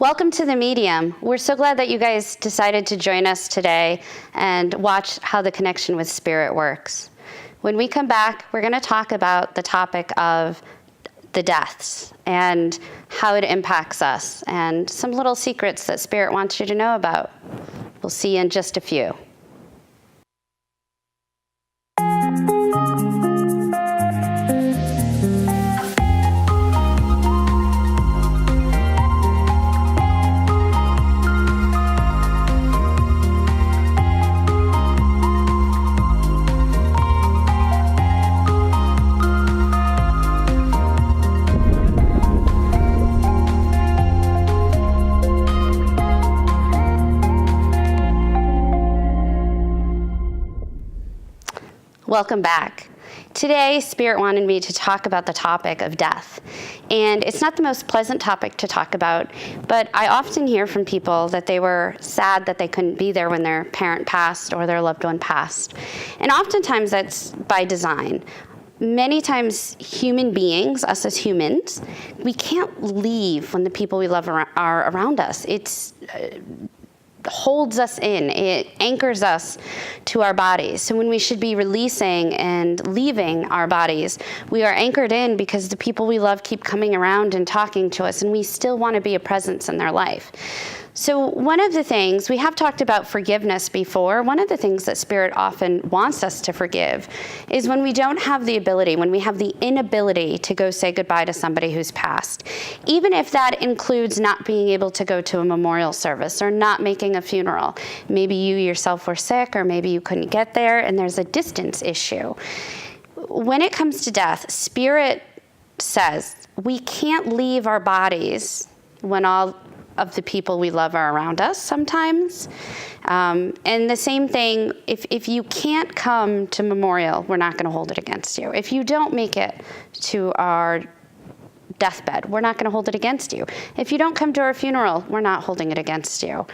Welcome to The Medium. We're so glad that you guys decided to join us today and watch how the connection with spirit works. When we come back, we're going to talk about the topic of the deaths and how it impacts us and some little secrets that spirit wants you to know about. We'll see you in just a few. Welcome back. Today, Spirit wanted me to talk about the topic of death. And it's not the most pleasant topic to talk about, but I often hear from people that they were sad that they couldn't be there when their parent passed or their loved one passed. And oftentimes that's by design. Many times human beings, us as humans, we can't leave when the people we love are around us. It's holds us in, it anchors us to our bodies. So when we should be releasing and leaving our bodies, we are anchored in because the people we love keep coming around and talking to us, and we still want to be a presence in their life. So one of the things, we have talked about forgiveness before, one of the things that Spirit often wants us to forgive is when we don't have the ability, when we have the inability to go say goodbye to somebody who's passed. Even if that includes not being able to go to a memorial service or not making a funeral. Maybe you yourself were sick or maybe you couldn't get there and there's a distance issue. When it comes to death, Spirit says we can't leave our bodies when all of the people we love are around us sometimes. And the same thing, if you can't come to memorial, we're not going to hold it against you. If you don't make it to our deathbed, we're not going to hold it against you. If you don't come to our funeral, we're not holding it against you.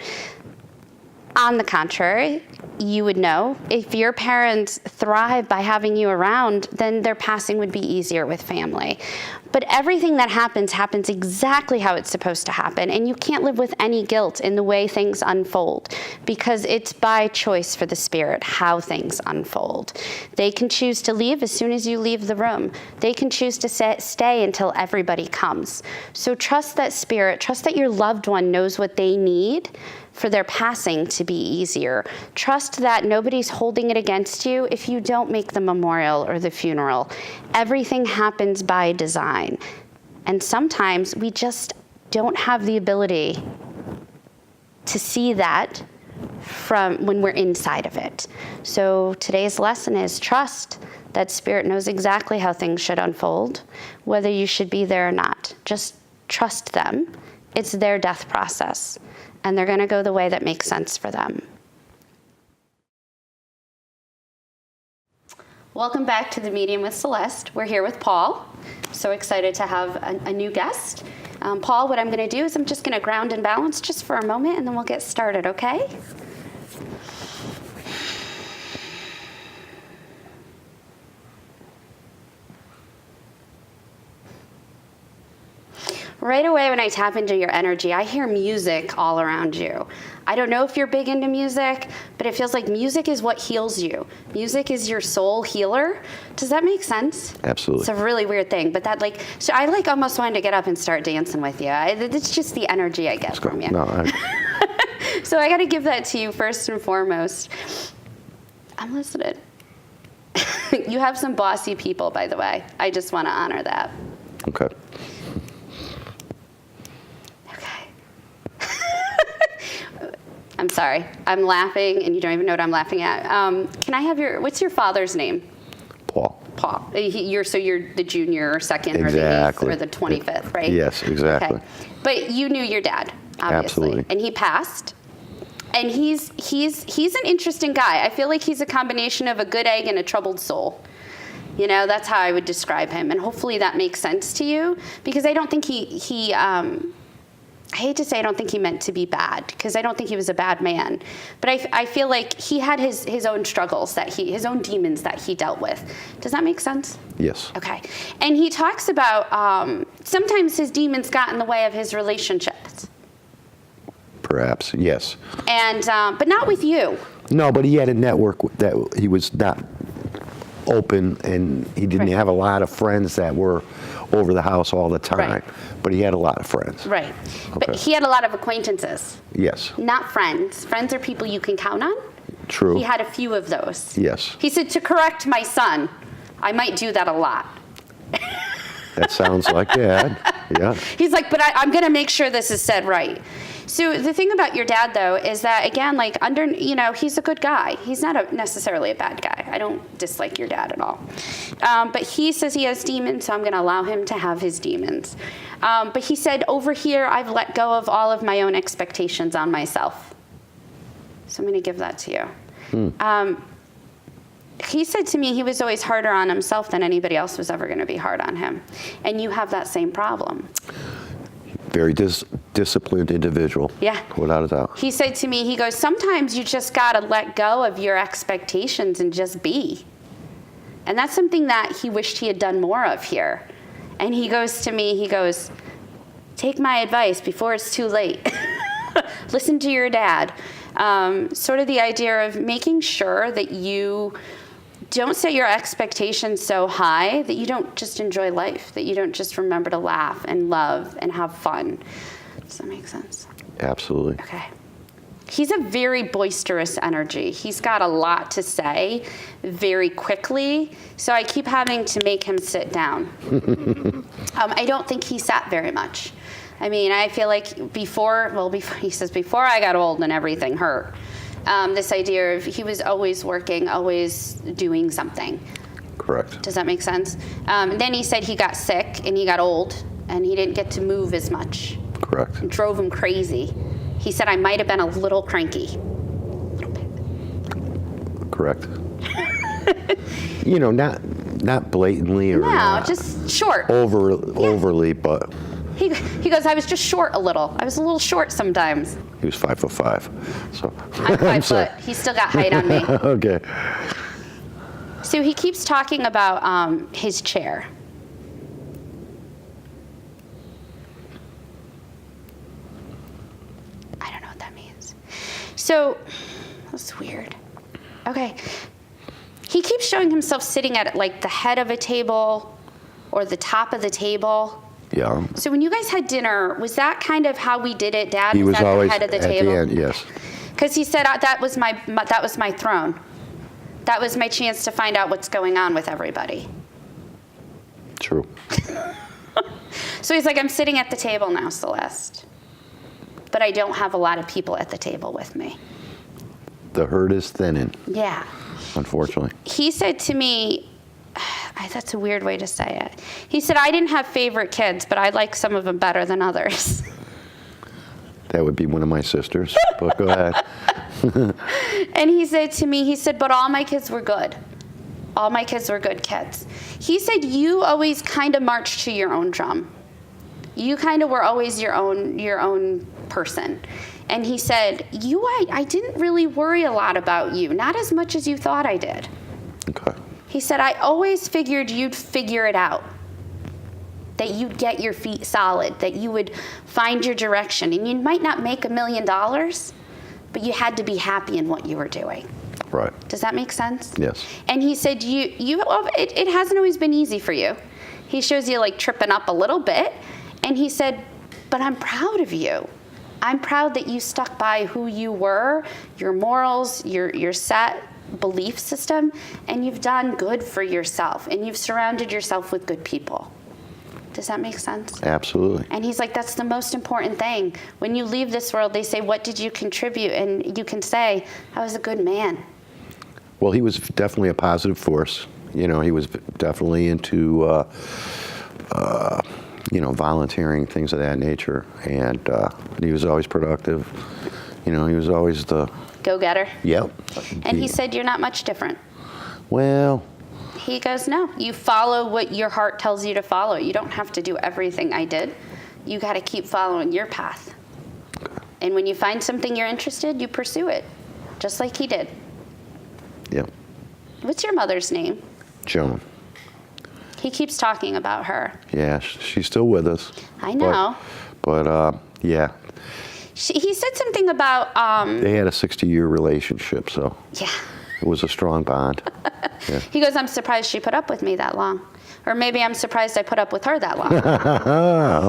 On the contrary, you would know if your parents thrive by having you around, then their passing would be easier with family. But everything that happens exactly how it's supposed to happen, and you can't live with any guilt in the way things unfold because it's by choice for the Spirit how things unfold. They can choose to leave as soon as you leave the room. They can choose to stay until everybody comes. So trust that Spirit, trust that your loved one knows what they need for their passing to be easier. Trust that nobody's holding it against you if you don't make the memorial or the funeral. Everything happens by design. And sometimes we just don't have the ability to see that from when we're inside of it. So today's lesson is trust that Spirit knows exactly how things should unfold, whether you should be there or not. Just trust them. It's their death process. And they're going to go the way that makes sense for them. Welcome back to The Medium with Celeste. We're here with Paul. So excited to have a new guest. Paul, what I'm going to do is I'm just going to ground and balance just for a moment, and then we'll get started, okay? Right away when I tap into your energy, I hear music all around you. I don't know if you're big into music, but it feels like music is what heals you. Music is your soul healer. Does that make sense? Absolutely. It's a really weird thing, but that so I almost wanted to get up and start dancing with you. It's just the energy I get from you. No, So I got to give that to you first and foremost. I'm listening. You have some bossy people, by the way. I just want to honor that. Okay. I'm sorry. I'm laughing, and you don't even know what I'm laughing at. Can I have what's your father's name? Paul. Paul. You're the junior or second exactly. or the 8th or the 25th, right? Yes, exactly. Okay. But you knew your dad, obviously. Absolutely. And he passed. And he's an interesting guy. I feel like he's a combination of a good egg and a troubled soul. You know, that's how I would describe him. And hopefully that makes sense to you, because I don't think he I hate to say I don't think he meant to be bad, because I don't think he was a bad man. But I feel like he had his own struggles, his own demons that he dealt with. Does that make sense? Yes. Okay. And he talks about sometimes his demons got in the way of his relationships. perhaps, yes. And but not with you. No, but he had a network that he was not open, and he didn't have a lot of friends that were over the house all the time. Right. But he had a lot of friends. Right. Okay. But he had a lot of acquaintances. Yes. Not friends. Friends are people you can count on. True. He had a few of those. Yes. He said, to correct my son, I might do that a lot. That sounds like Dad. Yeah. He's like, but I'm going to make sure this is said right. So the thing about your dad, though, is that, again, like he's a good guy. He's not necessarily a bad guy. I don't dislike your dad at all. But he says he has demons, so I'm going to allow him to have his demons. But he said, over here, I've let go of all of my own expectations on myself. So I'm going to give that to you. He said to me he was always harder on himself than anybody else was ever going to be hard on him. And you have that same problem. Very disciplined individual. Yeah. Without a doubt. He said to me, he goes, sometimes you just got to let go of your expectations and just be. And that's something that he wished he had done more of here. And he goes to me, he goes, take my advice before it's too late. Listen to your dad. Sort of the idea of making sure that you don't set your expectations so high that you don't just enjoy life, that you don't just remember to laugh and love and have fun. Does that make sense? Absolutely. Okay. He's a very boisterous energy. He's got a lot to say very quickly, so I keep having to make him sit down. I don't think he sat very much. I mean, I feel like before he says, before I got old and everything hurt. This idea of he was always working, always doing something. Correct. Does that make sense? And then he said he got sick and he got old and he didn't get to move as much. Correct. It drove him crazy. He said I might have been a little cranky. A little bit. Correct. Not blatantly or just short. Overly, but he goes, I was just short a little. I was a little short sometimes. he was 5'5", so I'm 5 foot. He's still got height on me. Okay. So he keeps talking about his chair. I don't know what that means. So that's weird. Okay. He keeps showing himself sitting at like the head of a table or the top of the table. Yeah. So when you guys had dinner, was that kind of how we did it? Dad He was at always the head of the at table. the end, yes. Because he said that was my throne. That was my chance to find out what's going on with everybody. True. So he's like, I'm sitting at the table now, Celeste. But I don't have a lot of people at the table with me. The herd is thinning. Yeah. Unfortunately. He said to me, that's a weird way to say it. He said, I didn't have favorite kids, but I like some of them better than others. That would be one of my sisters, but go ahead. And he said to me, but all my kids were good. All my kids were good kids. He said, you always kind of marched to your own drum. You kind of were always your own person. And he said, I didn't really worry a lot about you, not as much as you thought I did. Okay. He said, I always figured you'd figure it out, that you'd get your feet solid, that you would find your direction. And you might not make $1 million, but you had to be happy in what you were doing. Right. Does that make sense? Yes. And he said, it hasn't always been easy for you. He shows you like tripping up a little bit. And he said, but I'm proud of you. I'm proud that you stuck by who you were, your morals, your set belief system, and you've done good for yourself, and you've surrounded yourself with good people. Does that make sense? Absolutely. And he's like, that's the most important thing. When you leave this world, they say, what did you contribute? And you can say, I was a good man. Well, he was definitely a positive force. He was definitely into, volunteering, things of that nature. And he was always productive. He was always the go-getter. Yep. And he said, you're not much different. Well. He goes, no, you follow what your heart tells you to follow. You don't have to do everything I did. You got to keep following your path. Okay. And when you find something you're interested, you pursue it, just like he did. Yep. What's your mother's name? Joan. He keeps talking about her. Yeah, she's still with us. I know. But yeah. He said something about, They had a 60-year relationship, so yeah. it was a strong bond. Yeah. He goes, I'm surprised she put up with me that long. Or maybe I'm surprised I put up with her that long.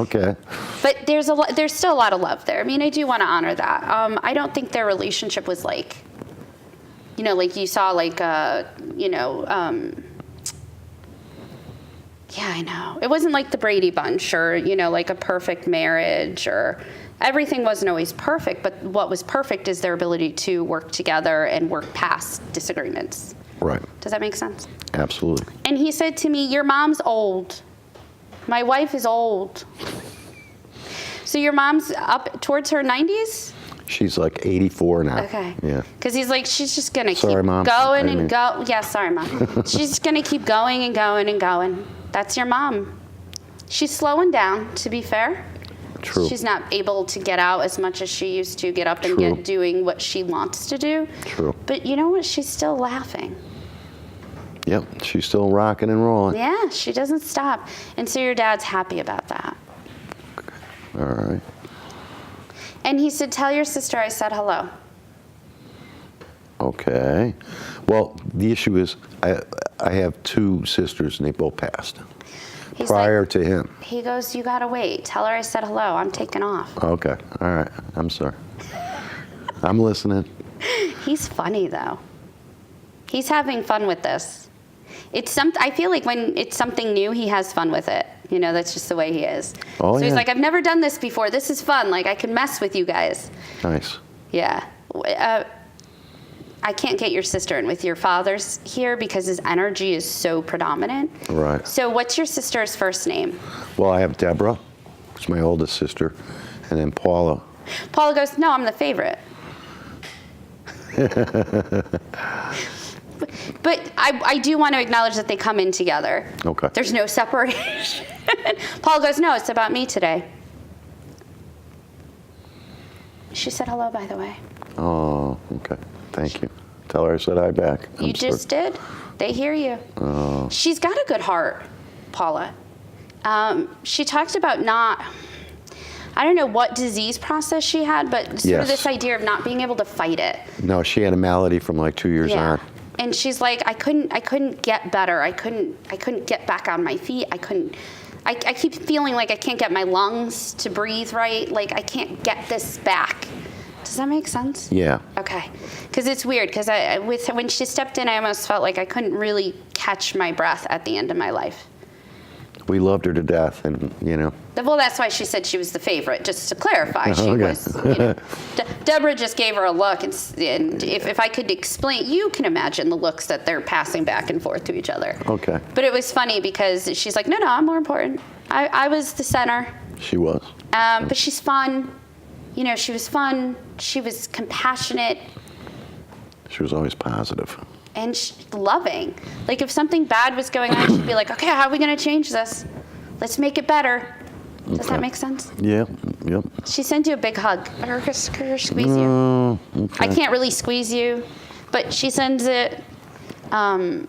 Okay. But there's still a lot of love there. I mean, I do want to honor that. I don't think their relationship was like, like you saw like, yeah, I know. It wasn't like the Brady Bunch or, like a perfect marriage or everything wasn't always perfect. But what was perfect is their ability to work together and work past disagreements. Right. Does that make sense? Absolutely. And he said to me, your mom's old. My wife is old. So your mom's up towards her 90s? She's like 84 now. Okay. Yeah. Because he's like, she's just going to keep Mom. going and go. Yeah, sorry, Mom. She's going to keep going and going and going. That's your mom. She's slowing down, to be fair. True. She's not able to get out as much as she used to, get up and True. get doing what she wants to do. True. But you know what? She's still laughing. Yep. She's still rocking and rolling. Yeah, she doesn't stop. And so your dad's happy about that. All right. And he said, tell your sister I said hello. Okay. Well, the issue is I have 2 sisters and they both passed He's prior like, to him. He goes, you gotta wait. Tell her I said hello. I'm taking off. Okay. All right. I'm sorry. I'm listening. He's funny though. He's having fun with this. I feel like when it's something new, he has fun with it. That's just the way he is. Oh, so he's yeah. like, I've never done this before. This is fun. Like, I can mess with you guys. Nice. Yeah. I can't get your sister in with your father's here because his energy is so predominant. Right. So what's your sister's first name? Well, I have Deborah. It's my oldest sister. And then Paula. Paula goes, no, I'm the favorite. But I do want to acknowledge that they come in together. Okay. There's no separation. Paul goes, no, it's about me today. She said hello, by the way. Oh, okay. Thank you. Tell her I said hi back. You just did. They hear you. Oh. She's got a good heart, Paula. She talked about I don't know what disease process she had, but sort of this idea of not being able to fight it. No, she had a malady from like 2 years on. And she's like, I couldn't get better. I couldn't get back on my feet. I keep feeling like I can't get my lungs to breathe right. Like I can't get this back. Does that make sense? Yeah. Okay. Because it's weird. Because when she stepped in, I almost felt like I couldn't really catch my breath at the end of my life. We loved her to death, and Well, that's why she said she was the favorite. Just to clarify, she Okay. was. Deborah just gave her a look, and if I could explain, you can imagine the looks that they're passing back and forth to each other. Okay. But it was funny because she's like, no, I'm more important. I was the center. She was. But she's fun. She was fun. She was compassionate. She was always positive. And loving. Like if something bad was going on, she'd be like, okay, how are we going to change this? Let's make it better. Does that make sense? Yeah. Yep. She sends you a big hug. Or her squeeze you. Okay. I can't really squeeze you, but she sends it. And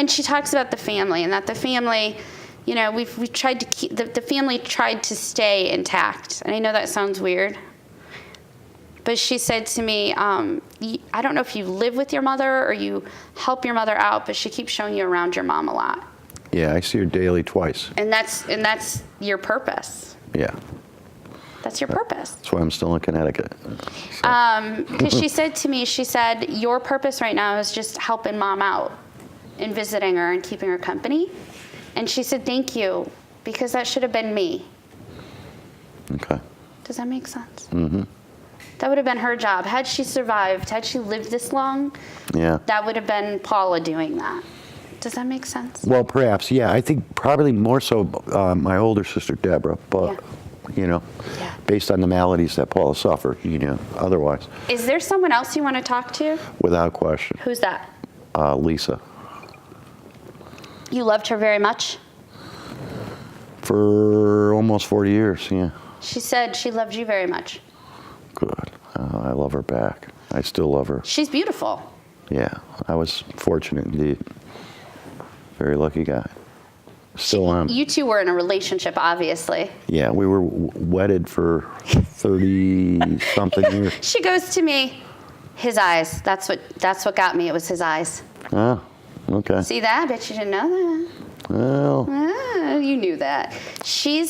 she talks about the family and that the family, we tried to keep, the family tried to stay intact. And I know that sounds weird. But she said to me, I don't know if you live with your mother or you help your mother out, but she keeps showing you around your mom a lot. Yeah, I see her daily twice. And that's your purpose. Yeah. That's your purpose. That's why I'm still in Connecticut. Because she said to me, your purpose right now is just helping mom out and visiting her and keeping her company. And she said, thank you, because that should have been me. Okay. Does that make sense? Mm-hmm. That would have been her job. Had she survived, had she lived this long, that would have been Paula doing that. Does that make sense? Well, perhaps, yeah. I think probably more so my older sister, Deborah, but, based on the maladies that Paula suffered, otherwise. Is there someone else you want to talk to? Without question. Who's that? Lisa. You loved her very much? For almost 40 years, yeah. She said she loved you very much. Good. I love her back. I still love her. She's beautiful. Yeah, I was fortunate indeed. Very lucky guy. Still on. You two were in a relationship, obviously. Yeah, we were wedded for 30-something years. She goes to me, his eyes. That's what got me. It was his eyes. Oh, okay. See that? I bet you didn't know that. Well, You knew that. She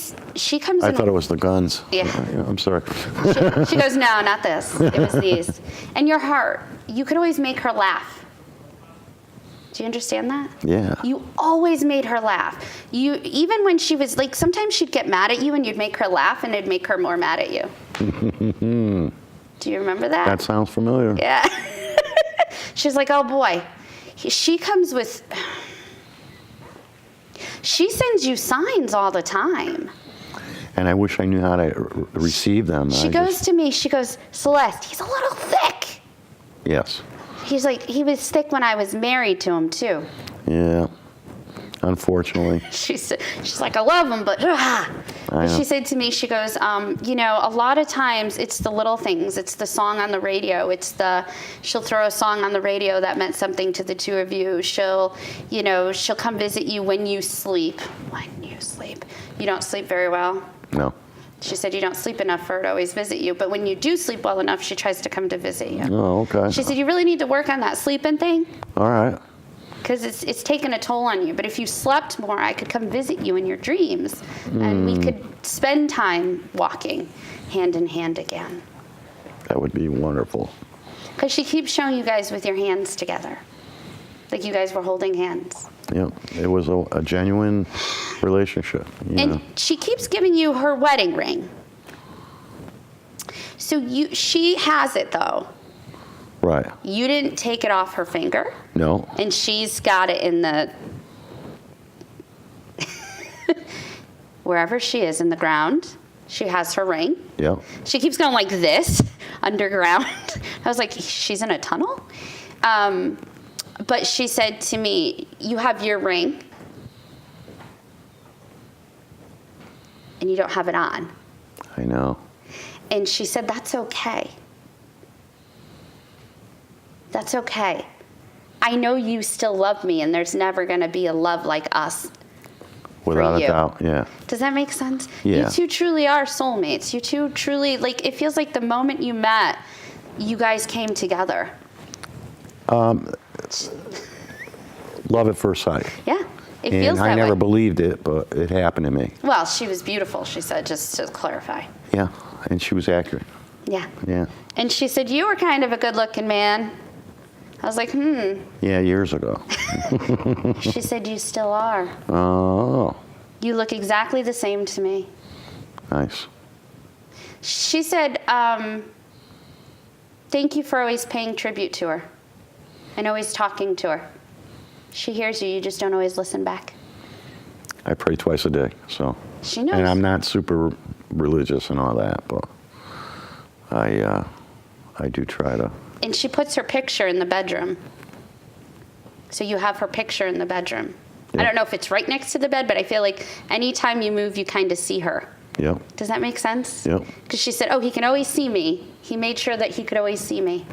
comes I in. thought it was the guns. Yeah. I'm sorry. She goes, no, not this. It was these. And your heart, you could always make her laugh. Do you understand that? Yeah. You always made her laugh. Even when she was like, sometimes she'd get mad at you and you'd make her laugh and it'd make her more mad at you. Do you remember that? That sounds familiar. Yeah. She's like, oh boy. She comes with, she sends you signs all the time. And I wish I knew how to receive them. She goes to me, she goes, Celeste, he's a little thick. Yes. He's like, he was thick when I was married to him too. Yeah. Unfortunately. She's like, I love him, but she said to me, she goes, a lot of times it's the little things. It's the song on the radio. She'll throw a song on the radio that meant something to the two of you. She'll come visit you when you sleep. When you sleep. You don't sleep very well. No. She said you don't sleep enough for her to always visit you, but when you do sleep well enough, she tries to come to visit you. Oh, okay. She said you really need to work on that sleeping thing. All right. Because it's taken a toll on you. But if you slept more, I could come visit you in your dreams. And we could spend time walking hand in hand again. That would be wonderful. Because she keeps showing you guys with your hands together. Like you guys were holding hands. Yeah, it was a genuine relationship. And she keeps giving you her wedding ring. So she has it, though. Right. You didn't take it off her finger. No. And she's got it in the wherever she is in the ground. She has her ring. Yeah. She keeps going like this underground. I was like, she's in a tunnel? But she said to me, you have your ring and you don't have it on. I know. And she said, that's okay. That's okay. I know you still love me, and there's never going to be a love like us. Without for you. a doubt, yeah. Does that make sense? Yeah. You two truly are soulmates. You two truly, like, it feels like the moment you met, you guys came together. Love at first sight. Yeah, it feels that way. And I never believed it, but it happened to me. Well, she was beautiful, she said, just to clarify. Yeah, and she was accurate. Yeah. Yeah. And she said, you were kind of a good-looking man. I was like, Yeah, years ago. She said, you still are. Oh, You look exactly the same to me. nice. She said, thank you for always paying tribute to her and always talking to her. She hears you, you just don't always listen back. I pray twice a day, so. She knows. And I'm not super religious and all that, but I do try to. And she puts her picture in the bedroom. So you have her picture in the bedroom. Yeah. I don't know if it's right next to the bed, but I feel like anytime you move, you kind of see her. Yep. Does that make sense? Yep. Because she said, oh, he can always see me. He made sure that he could always see me.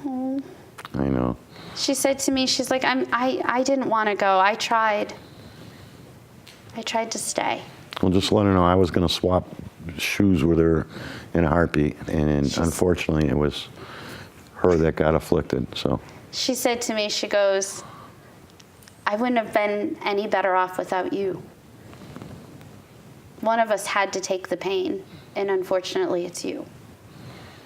Oh. I know. She said to me, she's like, I didn't want to go. I tried to stay. Well, just let her know I was going to swap shoes with her in a heartbeat, and unfortunately, it was her that got afflicted. So She said to me, she goes, I wouldn't have been any better off without you. One of us had to take the pain, and unfortunately, it's you.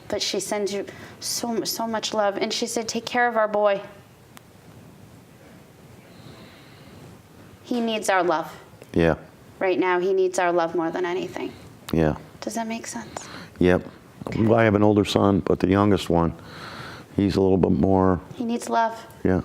But she sends you so much love, and she said, take care of our boy. He needs our love. yeah, Right now, he needs our love more than anything. yeah, Does that make sense? yep. I have an older son, but the youngest one, he's a little bit more. He needs love, Yeah,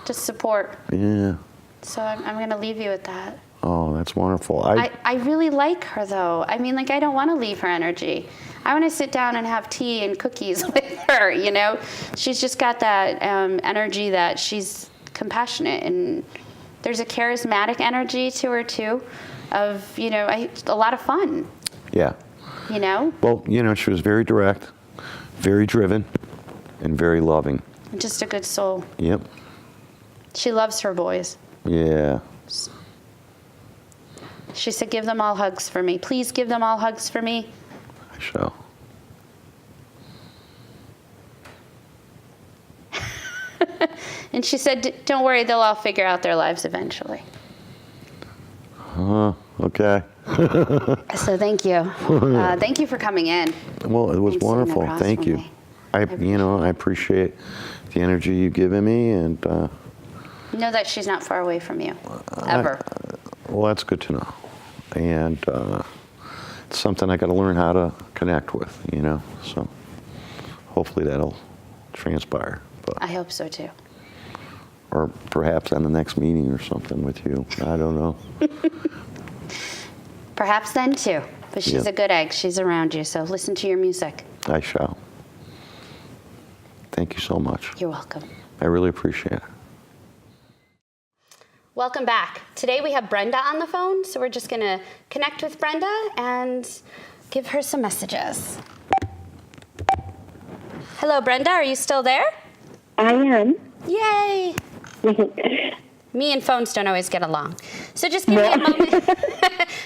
just support. yeah. So I'm going to leave you with that. Oh, that's wonderful. I really like her, though. I mean, like, I don't want to leave her energy. I want to sit down and have tea and cookies with her, you know? She's just got that energy that she's compassionate, and there's a charismatic energy to her, too, of, you know, a lot of fun, yeah. you know? Well, you know, she was very direct, very driven, and very loving. Just a good soul. Yep. She loves her boys. Yeah. She said, give them all hugs for me. Please give them all hugs for me. I shall. And she said, don't worry, they'll all figure out their lives eventually. Okay. So thank you. Thank you for coming in. Well, it was and sitting wonderful. across Thank from you. me. I appreciate the energy you've given me, and Know that she's not far away from you, ever. well, that's good to know. And it's something I got to learn how to connect with, So hopefully that'll transpire. But, I hope so too. or perhaps on the next meeting or something with you. I don't know. Perhaps then too. But she's Yeah. a good egg. She's around you, so listen to your music. I shall. Thank you so much. You're welcome. I really appreciate it. Welcome back. Today we have Brenda on the phone, so we're just going to connect with Brenda and give her some messages. Hello, Brenda. Are you still there? I am. Yay! Me and phones don't always get along. So just give me a moment.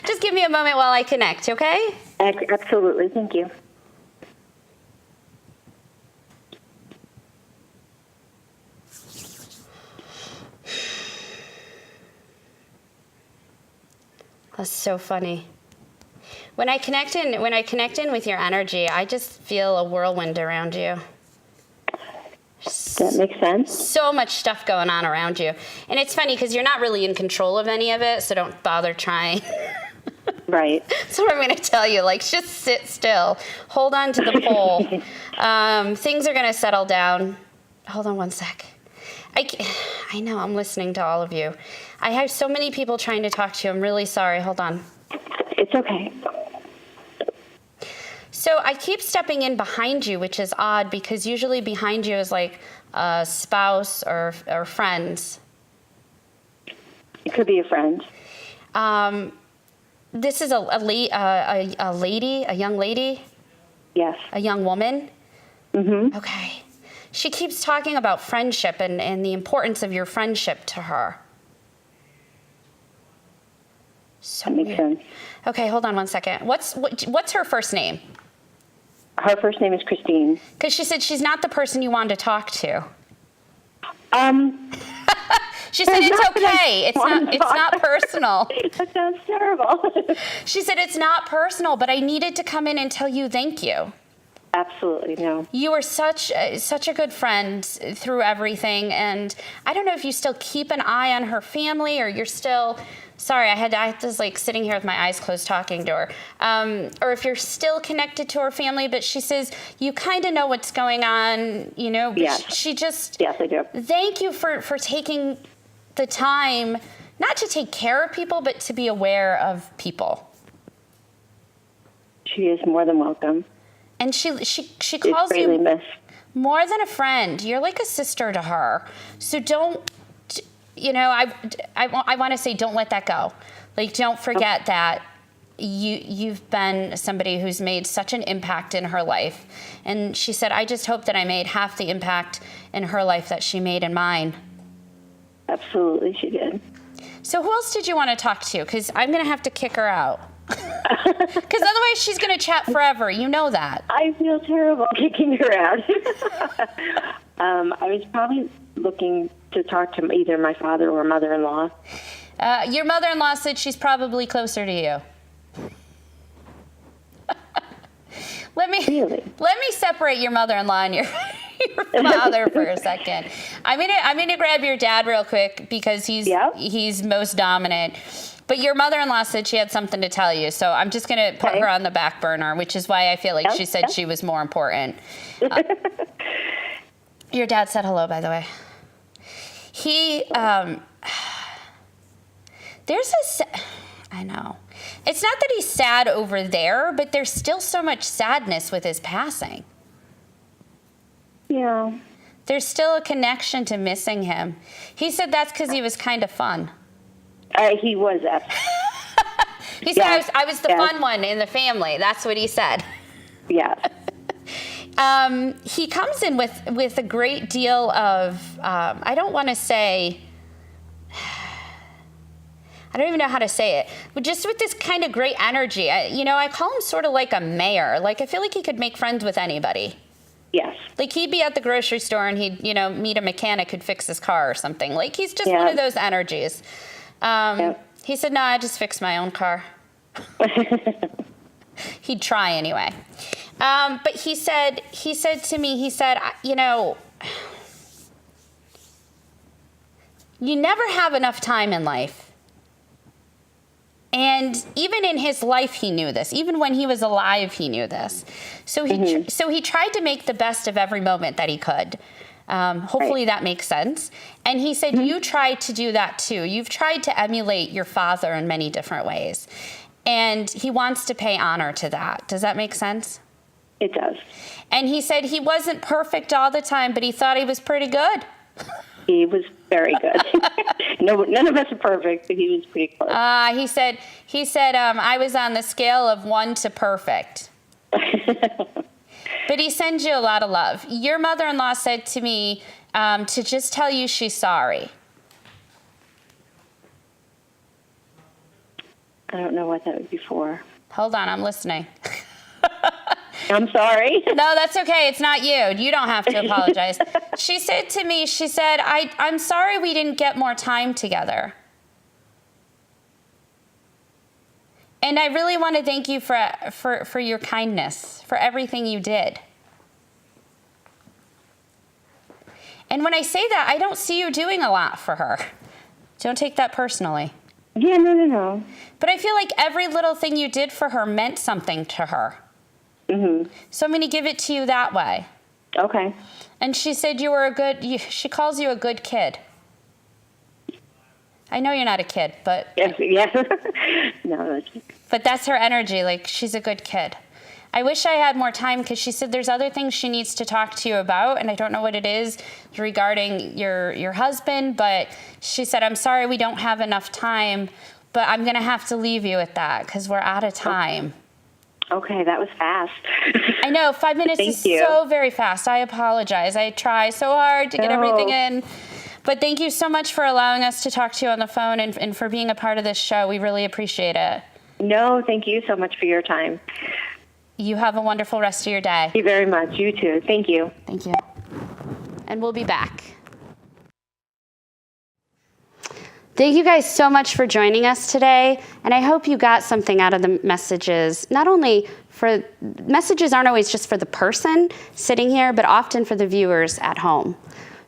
Just give me a moment while I connect, okay? Absolutely. Thank you. That's so funny. When I connect in with your energy, I just feel a whirlwind around you. That makes sense. So much stuff going on around you. And it's funny because you're not really in control of any of it, so don't bother trying. Right. That's what I'm going to tell you. Like, just sit still. Hold on to the pole. Things are going to settle down. Hold on one sec. I know, I'm listening to all of you. I have so many people trying to talk to you. I'm really sorry. Hold on. It's okay. So I keep stepping in behind you, which is odd because usually behind you is like a spouse or friends. It could be a friend. This is a lady, a young lady, Yes. a young woman. Mm-hmm. Okay. She keeps talking about friendship and the importance of your friendship to her. So That makes weird. sense. Okay, hold on one second. What's her first name? Her first name is Christine. Because she said she's not the person you wanted to talk to. She said it's okay. It's not personal. That sounds terrible. She said it's not personal, but I needed to come in and tell you thank you. Absolutely, no. You were such a good friend through everything, and I don't know if you still keep an eye on her family or you're still. Sorry, I was like sitting here with my eyes closed talking to her. Or if you're still connected to her family, but she says you kind of know what's going on, but Yes. she just. Yes, I do. Thank you for taking the time, not to take care of people, but to be aware of people. She is more than welcome. And she It's calls greatly you missed. more than a friend. You're like a sister to her. So don't, I want to say don't let that go. Like, don't forget that you've been somebody who's made such an impact in her life. And she said, I just hope that I made half the impact in her life that she made in mine. Absolutely, she did. So who else did you want to talk to? Because I'm going to have to kick her out. Because otherwise she's going to chat forever. You know that. I feel terrible kicking her out. I was probably looking to talk to either my father or mother-in-law. Your mother-in-law said she's probably closer to you. Let me separate your mother-in-law and your father for a second. I'm gonna grab your dad real quick because he's most dominant. But your mother-in-law said she had something to tell you, so I'm just gonna put her on the back burner, which is why I feel like she said she was more important. Your dad said hello, by the way. I know. It's not that he's sad over there, but there's still so much sadness with his passing. Yeah. There's still a connection to missing him. He said that's because he was kind of fun. He was. He said I was the fun one in the family. That's what he said. Yeah. He comes in with a great deal of, I don't want to say, I don't even know how to say it, but just with this kind of great energy. I call him sort of like a mayor. Like, I feel like he could make friends with anybody. Yes. Like, he'd be at the grocery store and he'd, meet a mechanic who'd fix his car or something. Like, he's just one of those energies. He said, no, I just fixed my own car. He'd try anyway. But he said to me, you never have enough time in life. And even in his life, he knew this. Even when he was alive, he knew this. So he tried to make the best of every moment that he could. Hopefully that makes sense. And he said, you tried to do that too. You've tried to emulate your father in many different ways. And he wants to pay honor to that. Does that make sense? It does. And he said he wasn't perfect all the time, but he thought he was pretty good. He was very good. No, none of us are perfect, but he was pretty close. He said, I was on the scale of 1 to perfect. But he sends you a lot of love. Your mother-in-law said to me to just tell you she's sorry. I don't know what that would be for. Hold on, I'm listening. I'm sorry. No, that's okay. It's not you. You don't have to apologize. She said to me, I'm sorry we didn't get more time together. And I really want to thank you for your kindness, for everything you did. And when I say that, I don't see you doing a lot for her. Don't take that personally. Yeah, no. But I feel like every little thing you did for her meant something to her. Mm-hmm. So I'm going to give it to you that way. Okay. And she said you were she calls you a good kid. I know you're not a kid, but... Yes, no, but that's her energy, like she's a good kid. I wish I had more time because she said there's other things she needs to talk to you about, and I don't know what it is regarding your husband, but she said, I'm sorry we don't have enough time, but I'm going to have to leave you at that because we're out of time. Okay, that was fast. I know, 5 minutes is so very fast. I apologize. I try so hard to get everything in. But thank you so much for allowing us to talk to you on the phone and for being a part of this show. We really appreciate it. No, thank you so much for your time. You have a wonderful rest of your day. Thank you very much. You too. Thank you. Thank you. And we'll be back. Thank you guys so much for joining us today, and I hope you got something out of the messages. Messages aren't always just for the person sitting here, but often for the viewers at home.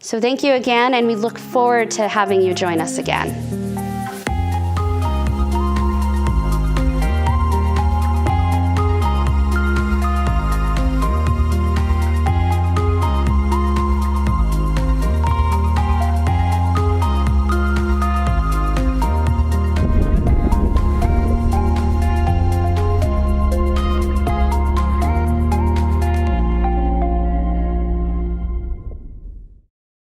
So thank you again, and we look forward to having you join us again.